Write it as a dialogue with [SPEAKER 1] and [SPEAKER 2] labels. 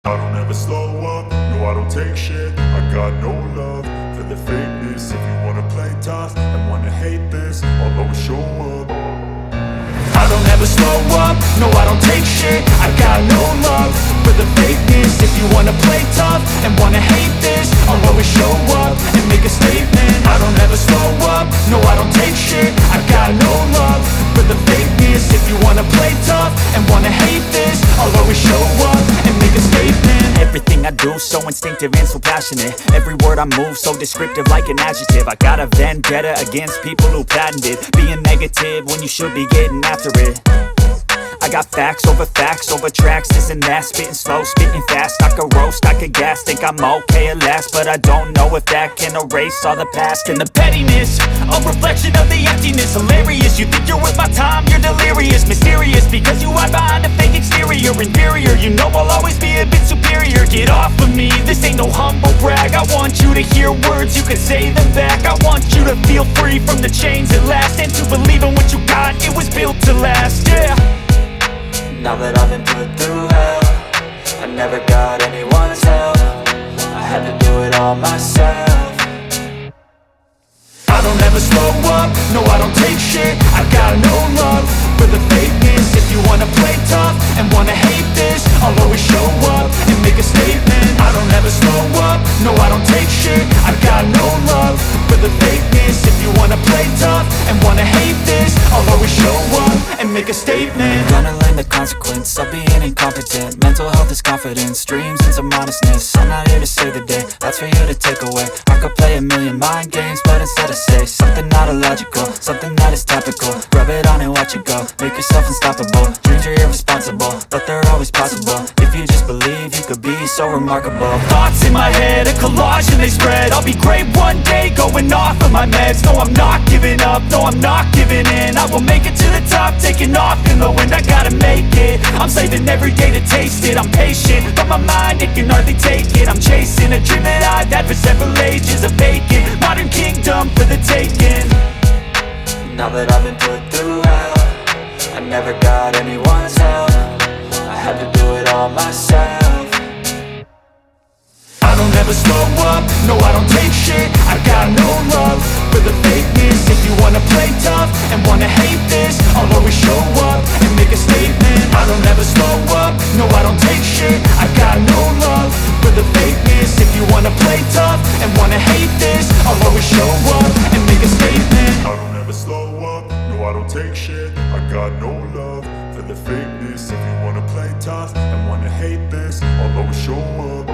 [SPEAKER 1] I don't ever slow up, no I don't take shit. I got no love for the fakeness. If you wanna play tough and wanna hate this, I'll always show up.
[SPEAKER 2] I don't ever slow up, no I don't take shit. I got no love for the fakeness. If you wanna play tough and wanna hate this, I'll always show up and make a statement. I don't ever slow up, no I don't take shit. I got no love for the fakeness. If you wanna play tough and wanna hate this, I'll always show up and make a statement.
[SPEAKER 3] Everything I do so instinctive and so passionate. Every word I move so descriptive like an adjective. I got a vendetta against people who patented being negative when you should be getting after it. I got facts over tracks, this and that. Spitting slow, spitting fast. I could roast, I could gas. Think I'm okay at last, but I don't know if that can erase all the past. And the pettiness, a reflection of the emptiness. Hilarious, you think you're worth my time, you're delirious. Mysterious, because you hide behind a fake exterior. Inferior, you know I'll always be a bit superior. Get off of me, this ain't no humble brag. I want you to hear words, you can say them back. I want you to feel free from the chains at last, and to believe in what you got, it was built to last, yeah.
[SPEAKER 4] Now that I've been put through hell, I never got anyone's help. I had to do it all myself.
[SPEAKER 2] I don't ever slow up, no I don't take shit. I got no love for the fakeness. If you wanna play tough and wanna hate this, I'll always show up and make a statement. I don't ever slow up, no I don't take shit. I got no love for the fakeness. If you wanna play tough and wanna hate this, I'll always show up and make a statement.
[SPEAKER 3] Gonna learn the consequence of being incompetent. Mental health is confidence, dreams and some modestness. I'm not here to save the day, that's for you to take away. I could play a million mind games, but instead I say something not illogical, something that is topical. Rub it on and watch it go, make yourself unstoppable. Dreams are irresponsible, but they're always possible. If you just believe, you could be so remarkable.
[SPEAKER 2] Thoughts in my head, a collage and they spread. I'll be great one day, going off of my meds. No, I'm not giving up, no, I'm not giving in. I will make it to the top, taking off in the wind. I gotta make it, I'm saving every day to taste it. I'm patient, but my mind, it can hardly take it. I'm chasing a dream that I've had for several ages. A vacant, modern kingdom for the taking.
[SPEAKER 4] Now that I've been put through hell, I never got anyone's help. I had to do it all myself.
[SPEAKER 2] I don't ever slow up, no I don't take shit. I got no love for the fakeness. If you wanna play tough and wanna hate this, I'll always show up and make a statement. I don't ever slow up, no I don't take shit. I got no love for the fakeness. If you wanna play tough and wanna hate this, I'll always show up and make a statement.
[SPEAKER 1] I don't ever slow up, no I don't take shit. I got no love for the fakeness. If you wanna play tough and wanna hate this, I'll always show up.